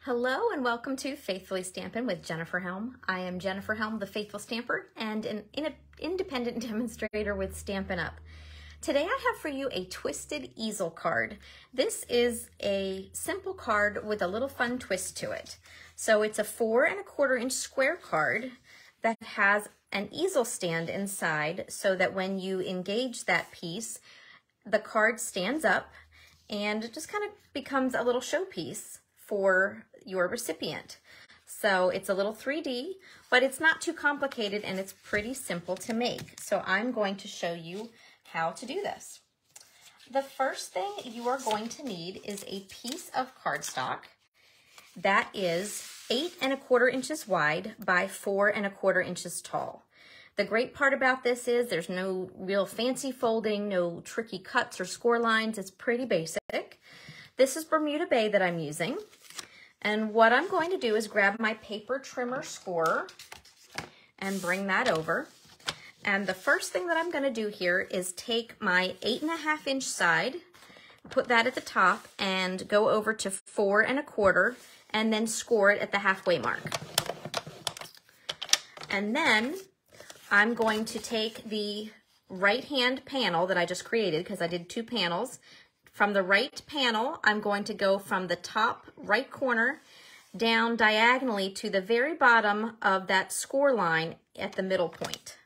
Hello and welcome to Faithfully Stampin' with Jennifer Helm. I am Jennifer Helm, the Faithful Stamper and an independent demonstrator with Stampin' Up. Today I have for you a twisted easel card. This is a simple card with a little fun twist to it. So it's a 4 1/4 inch square card that has an easel stand inside so that when you engage that piece, the card stands up and it just kind of becomes a little showpiece for your recipient. So it's a little 3D, but it's not too complicated and it's pretty simple to make. So I'm going to show you how to do this. The first thing you are going to need is a piece of cardstock that is 8 1/4 inches wide by 4 1/4 inches tall. The great part about this is there's no real fancy folding, no tricky cuts or score lines. It's pretty basic. This is Bermuda Bay that I'm using. And what I'm going to do is grab my paper trimmer scorer and bring that over. And the first thing that I'm going to do here is take my 8 1/2 inch side, put that at the top, and go over to 4 1/4 and then score it at the halfway mark. And then I'm going to take the right hand panel that I just created, because I did 2 panels. From the right panel, I'm going to go from the top right corner down diagonally to the very bottom of that score line at the middle point.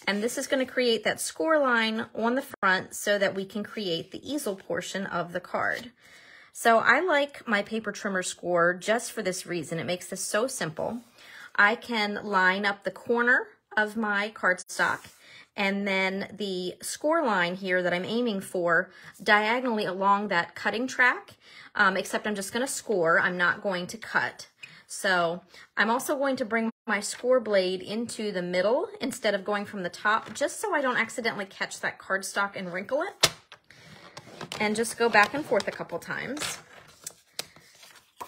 And this is going to create that score line on the front so that we can create the easel portion of the card. So I like my paper trimmer score just for this reason. It makes this so simple. I can line up the corner of my cardstock and then the score line here that I'm aiming for diagonally along that cutting track, except I'm just going to score. I'm not going to cut. So I'm also going to bring my score blade into the middle instead of going from the top, just so I don't accidentally catch that cardstock and wrinkle it. And just go back and forth a couple times.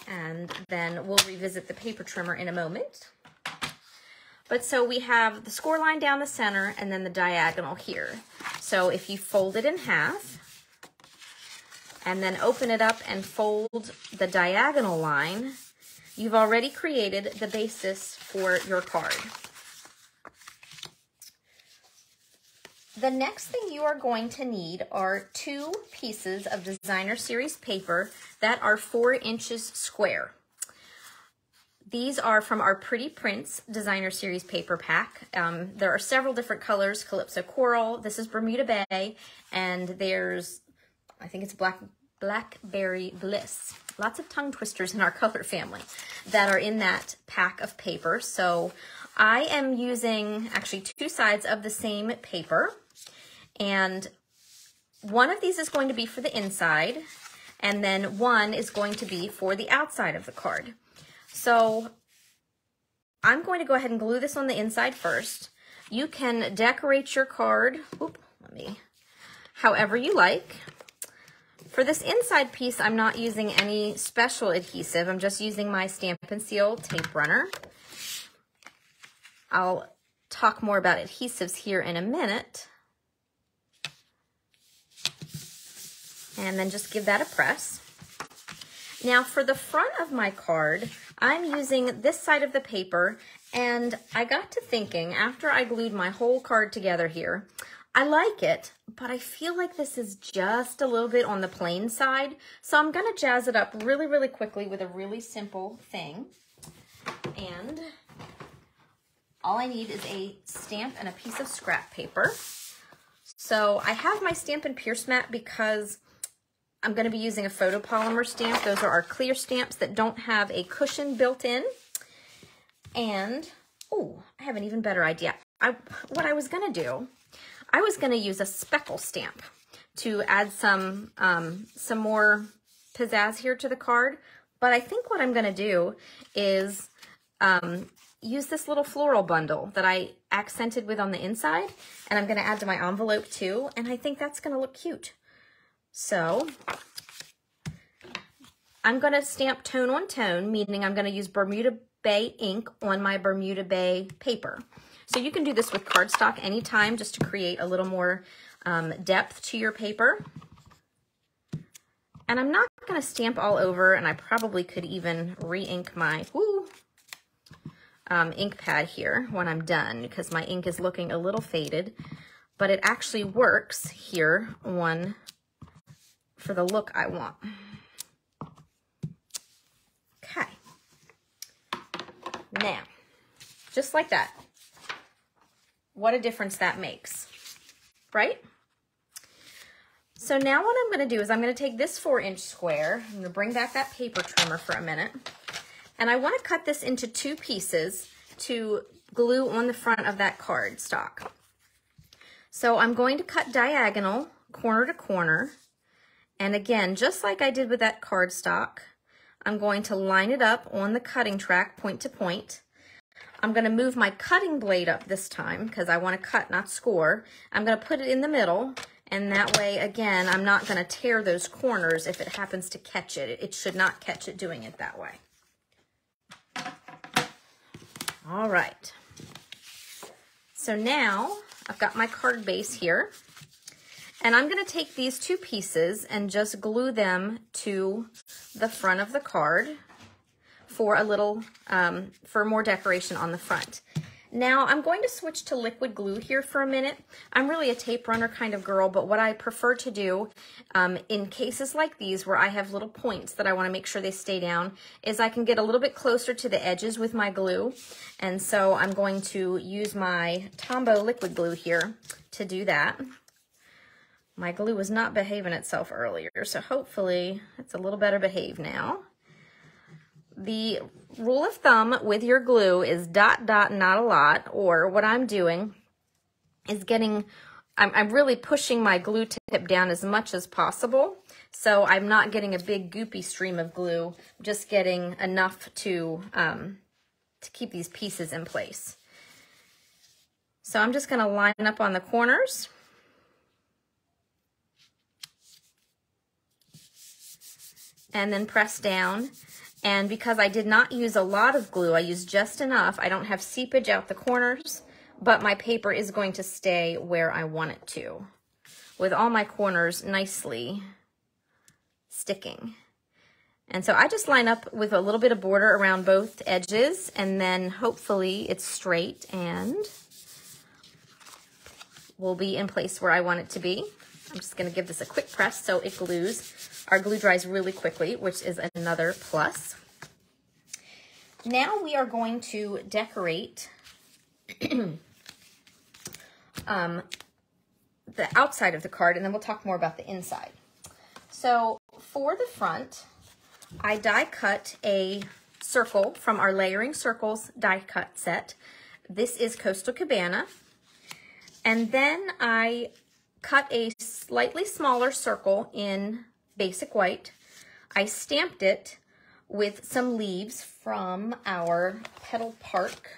And then we'll revisit the paper trimmer in a moment. But so we have the score line down the center and then the diagonal here. So if you fold it in half and then open it up and fold the diagonal line, you've already created the basis for your card. The next thing you are going to need are 2 pieces of designer series paper that are 4 inches square. These are from our Pretty Prints Designer Series paper pack. There are several different colors: Calypso Coral, this is Bermuda Bay, and there's, I think it's Blackberry Bliss. Lots of tongue twisters in our color family that are in that pack of paper. So I am using actually 2 sides of the same paper, and one of these is going to be for the inside, and then one is going to be for the outside of the card. So I'm going to go ahead and glue this on the inside first. You can decorate your card, however you like. For this inside piece, I'm not using any special adhesive. I'm just using my Stampin' Seal tape runner. I'll talk more about adhesives here in a minute. And then just give that a press. Now for the front of my card, I'm using this side of the paper, and I got to thinking after I glued my whole card together here, I like it, but I feel like this is just a little bit on the plain side. So I'm gonna jazz it up really, really quickly with a really simple thing. And all I need is a stamp and a piece of scrap paper. So I have my Stampin' Pierce mat because I'm going to be using a photopolymer stamp. Those are our clear stamps that don't have a cushion built in. And, oh, I have an even better idea. What I was going to do, I was going to use a speckle stamp to add some more pizzazz here to the card. But I think what I'm going to do is use this little floral bundle that I accented with on the inside. And I'm going to add to my envelope too. And I think that's going to look cute. So I'm going to stamp tone on tone, meaning I'm going to use Bermuda Bay ink on my Bermuda Bay paper. So you can do this with cardstock anytime just to create a little more depth to your paper. And I'm not going to stamp all over, and I probably could even re-ink my ink pad here when I'm done because my ink is looking a little faded, but it actually works here for the look I want. Okay. Now, just like that. What a difference that makes, right? So now what I'm going to do is I'm going to take this 4-inch square. I'm going to bring back that paper trimmer for a minute. And I want to cut this into 2 pieces to glue on the front of that cardstock. So I'm going to cut diagonal, corner to corner. And again, just like I did with that cardstock, I'm going to line it up on the cutting track, point to point. I'm going to move my cutting blade up this time because I want to cut, not score. I'm going to put it in the middle, and that way, again, I'm not going to tear those corners if it happens to catch it. It should not catch it doing it that way. All right. So now I've got my card base here, and I'm going to take these 2 pieces and just glue them to the front of the card for a little, for more decoration on the front. Now I'm going to switch to liquid glue here for a minute. I'm really a tape runner kind of girl, but what I prefer to do in cases like these where I have little points that I want to make sure they stay down is I can get a little bit closer to the edges with my glue. And so I'm going to use my Tombow liquid glue here to do that. My glue was not behaving itself earlier, so hopefully it's a little better behaved now. The rule of thumb with your glue is dot, dot, not a lot, or what I'm doing is I'm really pushing my glue tip down as much as possible, so I'm not getting a big goopy stream of glue, just getting enough to keep these pieces in place. So I'm just going to line up on the corners. And then press down. And because I did not use a lot of glue, I used just enough, I don't have seepage out the corners, but my paper is going to stay where I want it to, with all my corners nicely sticking. And so I just line up with a little bit of border around both edges, and then hopefully it's straight and will be in place where I want it to be. I'm just going to give this a quick press so it glues. Our glue dries really quickly, which is another plus. Now we are going to decorate the outside of the card, and then we'll talk more about the inside. So for the front, I die cut a circle from our Layering Circles die cut set. This is Coastal Cabana. And then I cut a slightly smaller circle in Basic White. I stamped it with some leaves from our Petal Park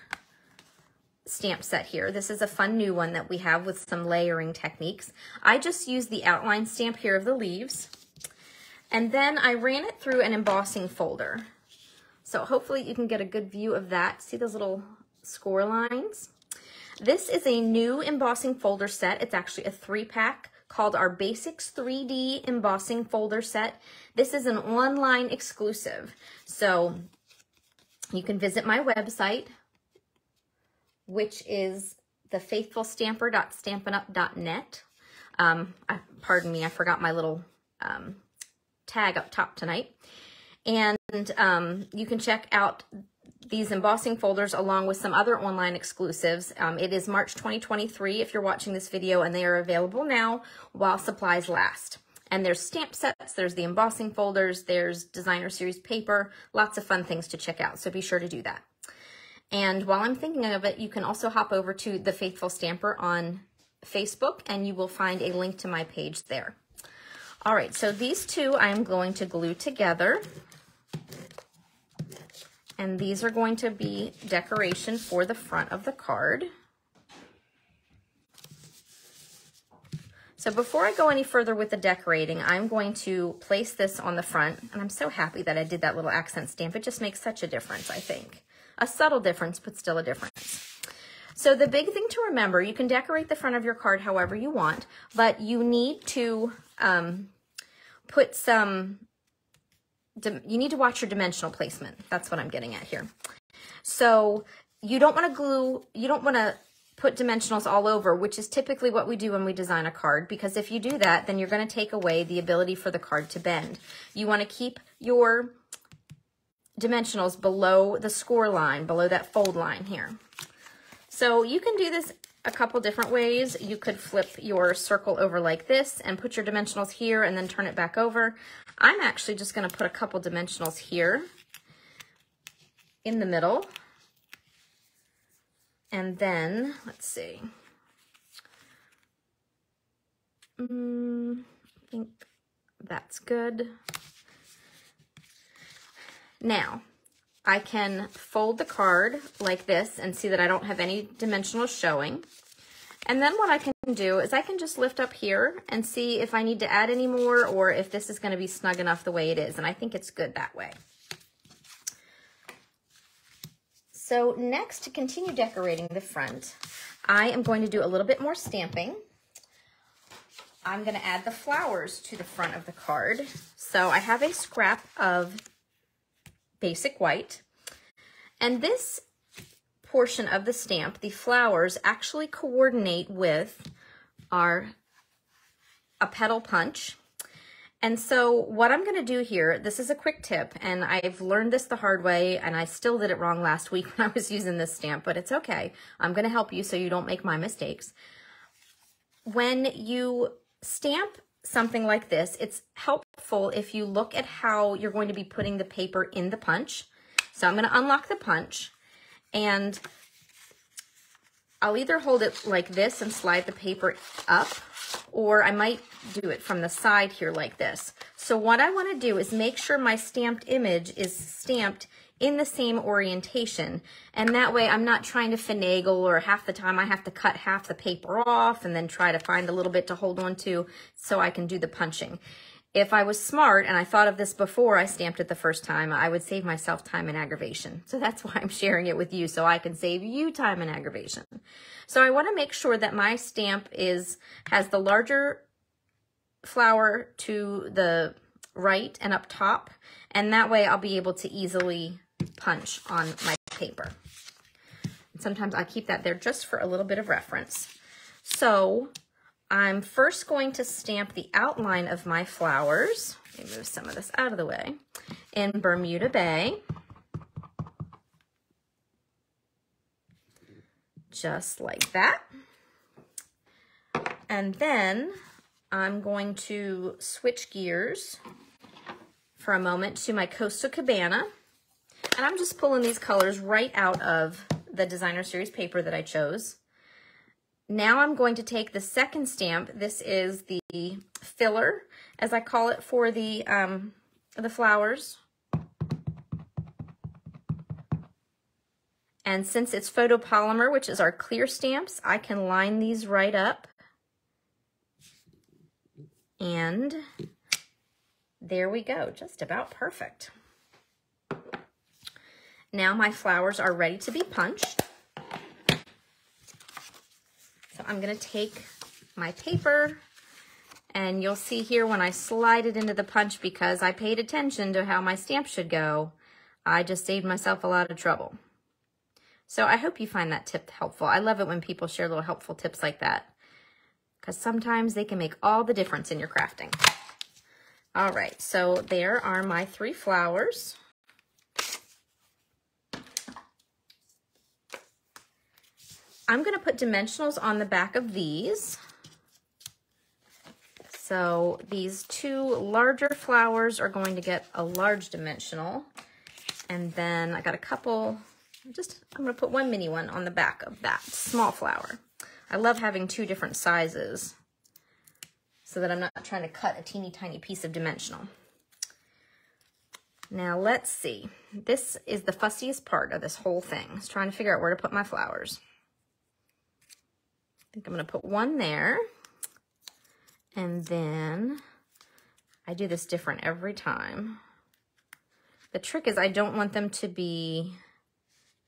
stamp set here. This is a fun new one that we have with some layering techniques. I just used the outline stamp here of the leaves, and then I ran it through an embossing folder. So hopefully you can get a good view of that. See those little score lines? This is a new embossing folder set. It's actually a 3-pack called our Basics 3D Embossing Folder Set. This is an online exclusive. So you can visit my website, which is thefaithfulstamper.stampinup.net. Pardon me, I forgot my little tag up top tonight. And you can check out these embossing folders along with some other online exclusives. It is March 2023 if you're watching this video, and they are available now while supplies last. And there's stamp sets, there's the embossing folders, there's designer series paper, lots of fun things to check out, so be sure to do that. And while I'm thinking of it, you can also hop over to The Faithful Stamper on Facebook, and you will find a link to my page there. All right, so these two I'm going to glue together. And these are going to be decoration for the front of the card. So before I go any further with the decorating, I'm going to place this on the front. And I'm so happy that I did that little accent stamp. It just makes such a difference, I think. A subtle difference, but still a difference. So the big thing to remember, you can decorate the front of your card however you want, but you need to put some you need to watch your dimensional placement. That's what I'm getting at here. So you don't want to glue, you don't want to put dimensionals all over, which is typically what we do when we design a card, because if you do that, then you're going to take away the ability for the card to bend. You want to keep your dimensionals below the score line, below that fold line here. So you can do this a couple different ways. You could flip your circle over like this and put your dimensionals here and then turn it back over. I'm actually just going to put a couple dimensionals here in the middle. And then, let's see. I think that's good. Now, I can fold the card like this and see that I don't have any dimensionals showing. And then what I can do is I can just lift up here and see if I need to add any more or if this is going to be snug enough the way it is. And I think it's good that way. So next, to continue decorating the front, I am going to do a little bit more stamping. I'm going to add the flowers to the front of the card. So I have a scrap of basic white, and this portion of the stamp, the flowers, actually coordinate with a petal punch. And so what I'm going to do here, this is a quick tip, and I've learned this the hard way, and I still did it wrong last week when I was using this stamp, but it's okay. I'm going to help you so you don't make my mistakes. When you stamp something like this, it's helpful if you look at how you're going to be putting the paper in the punch. So I'm going to unlock the punch, and I'll either hold it like this and slide the paper up, or I might do it from the side here like this. So what I want to do is make sure my stamped image is stamped in the same orientation, and that way I'm not trying to finagle, or half the time I have to cut half the paper off and then try to find a little bit to hold on to so I can do the punching. If I was smart and I thought of this before I stamped it the first time, I would save myself time and aggravation. So that's why I'm sharing it with you, so I can save you time and aggravation. So I want to make sure that my stamp has the larger flower to the right and up top, and that way I'll be able to easily punch on my paper. And sometimes I keep that there just for a little bit of reference. So I'm first going to stamp the outline of my flowers. Let me move some of this out of the way. In Bermuda Bay. Just like that. And then I'm going to switch gears for a moment to my Coastal Cabana. And I'm just pulling these colors right out of the Designer Series paper that I chose. Now I'm going to take the second stamp. This is the filler, as I call it, for the flowers. And since it's photopolymer, which is our clear stamps, I can line these right up. And there we go, just about perfect. Now my flowers are ready to be punched. So I'm going to take my paper, and you'll see here when I slide it into the punch, because I paid attention to how my stamp should go, I just saved myself a lot of trouble. So I hope you find that tip helpful. I love it when people share little helpful tips like that, because sometimes they can make all the difference in your crafting. All right, so there are my 3 flowers. I'm going to put dimensionals on the back of these. So these 2 larger flowers are going to get a large dimensional. And then I got a couple, I'm going to put 1 mini one on the back of that small flower. I love having 2 different sizes so that I'm not trying to cut a teeny tiny piece of dimensional. Now let's see. This is the fussiest part of this whole thing. I was trying to figure out where to put my flowers. I think I'm going to put 1 there, and then I do this different every time. The trick is I don't want them to be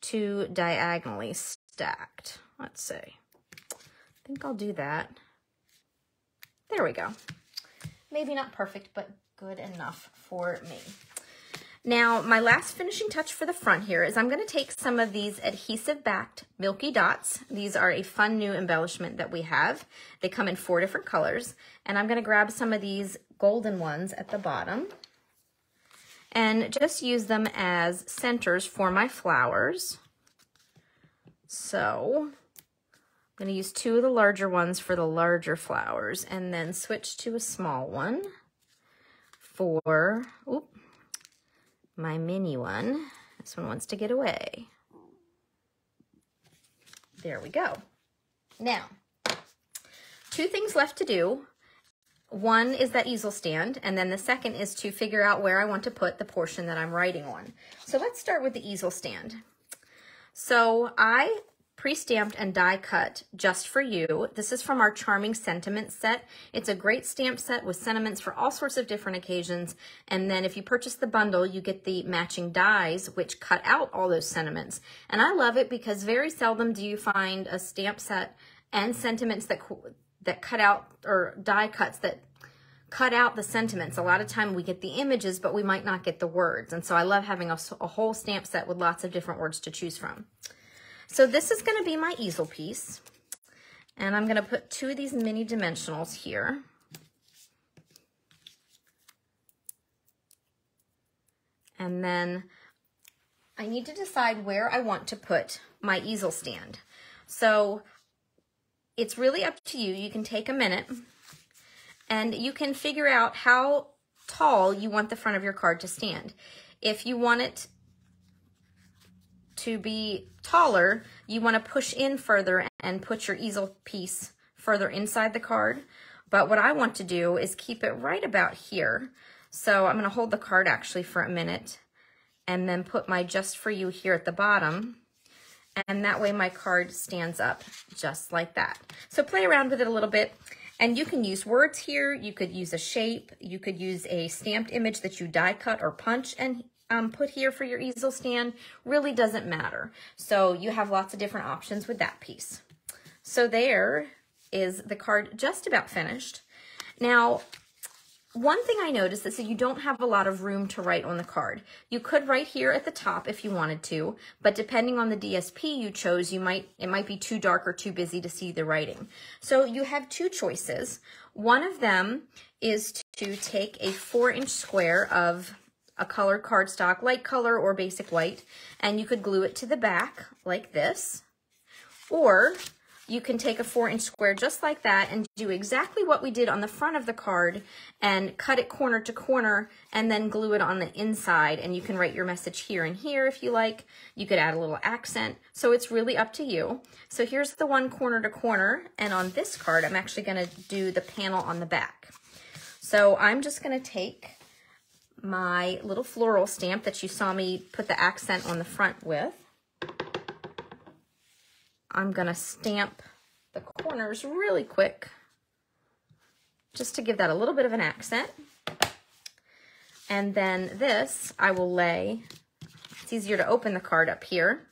too diagonally stacked. Let's see. I think I'll do that. There we go. Maybe not perfect, but good enough for me. Now, my last finishing touch for the front here is I'm going to take some of these adhesive-backed Milky Dots. These are a fun new embellishment that we have. They come in 4 different colors. And I'm going to grab some of these golden ones at the bottom and just use them as centers for my flowers. So I'm going to use 2 of the larger ones for the larger flowers and then switch to a small one for my mini one. This one wants to get away. There we go. Now, 2 things left to do. One is that easel stand, and then the second is to figure out where I want to put the portion that I'm writing on. So let's start with the easel stand. So I pre-stamped and die cut Just For You. This is from our Charming Sentiments set. It's a great stamp set with sentiments for all sorts of different occasions. And then if you purchase the bundle, you get the matching dies, which cut out all those sentiments. And I love it because very seldom do you find a stamp set and sentiments that cut out, or die cuts that cut out the sentiments. A lot of time we get the images, but we might not get the words. And so I love having a whole stamp set with lots of different words to choose from. So this is going to be my easel piece, and I'm going to put 2 of these mini dimensionals here. And then I need to decide where I want to put my easel stand. So it's really up to you. You can take a minute and you can figure out how tall you want the front of your card to stand. If you want it to be taller, you want to push in further and put your easel piece further inside the card. But what I want to do is keep it right about here. So I'm going to hold the card actually for a minute and then put my Just For You here at the bottom. And that way my card stands up just like that. So play around with it a little bit. And you can use words here. You could use a shape. You could use a stamped image that you die cut or punch and put here for your easel stand. Really doesn't matter. So you have lots of different options with that piece. So there is the card just about finished. Now, one thing I noticed is that you don't have a lot of room to write on the card. You could write here at the top if you wanted to, but depending on the DSP you chose, it might be too dark or too busy to see the writing. So you have 2 choices. One of them is to take a 4-inch square of a colored cardstock, light color or basic white, and you could glue it to the back like this. Or you can take a 4-inch square just like that and do exactly what we did on the front of the card and cut it corner to corner and then glue it on the inside. And you can write your message here and here if you like. You could add a little accent. So it's really up to you. So here's the one corner to corner. And on this card, I'm actually going to do the panel on the back. So I'm just going to take my little floral stamp that you saw me put the accent on the front with. I'm going to stamp the corners really quick just to give that a little bit of an accent. And then this I will lay, it's easier to open the card up here.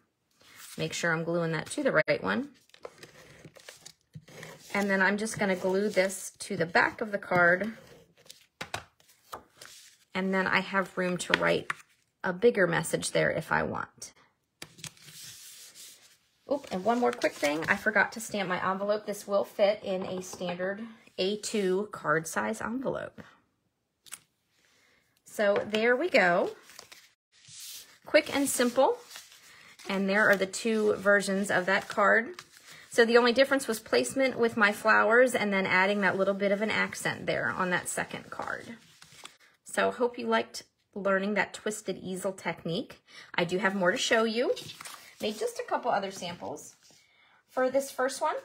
Make sure I'm gluing that to the right one. And then I'm just going to glue this to the back of the card. And then I have room to write a bigger message there if I want. Oh, and one more quick thing. I forgot to stamp my envelope. This will fit in a standard A2 card size envelope. So there we go. Quick and simple. And there are the 2 versions of that card. So the only difference was placement with my flowers and then adding that little bit of an accent there on that second card. So hope you liked learning that twisted easel technique. I do have more to show you. Made just a couple other samples. For this first one,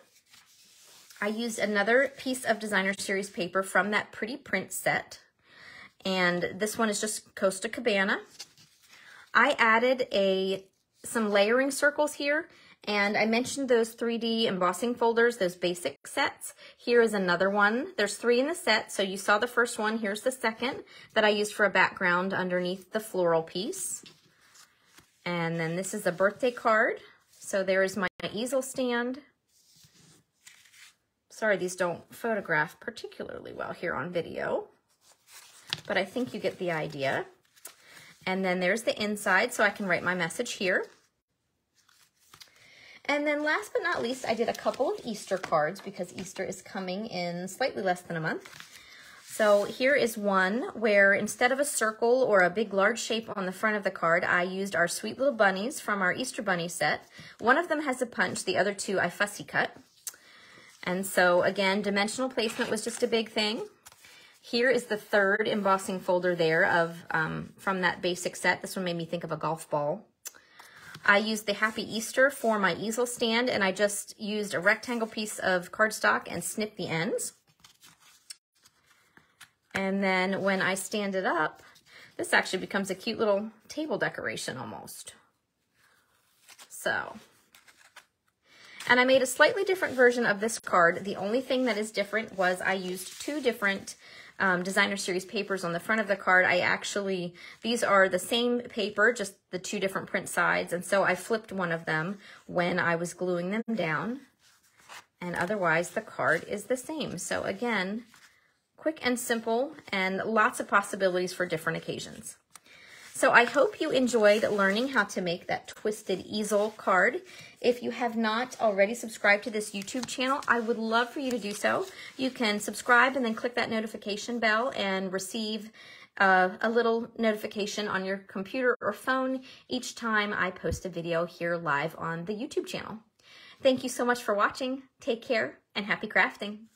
I used another piece of Designer Series paper from that Pretty Print set. And this one is just Costa Cabana. I added some layering circles here. And I mentioned those 3D embossing folders, those basic sets. Here is another one. There's 3 in the set. So you saw the first one. Here's the second that I used for a background underneath the floral piece. And then this is a birthday card. So there is my easel stand. Sorry, these don't photograph particularly well here on video, but I think you get the idea. And then there's the inside, so I can write my message here. And then last but not least, I did a couple of Easter cards because Easter is coming in slightly less than a month. So here is one where instead of a circle or a big large shape on the front of the card, I used our sweet little bunnies from our Easter bunny set. One of them has a punch, the other two I fussy cut. And so again, dimensional placement was just a big thing. Here is the third embossing folder there of from that basic set. This one made me think of a golf ball. I used the Happy Easter for my easel stand, and I just used a rectangle piece of cardstock and snipped the ends. And then when I stand it up, this actually becomes a cute little table decoration almost. So, and I made a slightly different version of this card. The only thing that is different was I used two different designer series papers on the front of the card. These are the same paper, just the two different print sides, and so I flipped one of them when I was gluing them down, and otherwise the card is the same. So again, quick and simple, and lots of possibilities for different occasions. So I hope you enjoyed learning how to make that twisted easel card. If you have not already subscribed to this YouTube channel, I would love for you to do so. You can subscribe and then click that notification bell and receive a little notification on your computer or phone each time I post a video here live on the YouTube channel. Thank you so much for watching. Take care and happy crafting.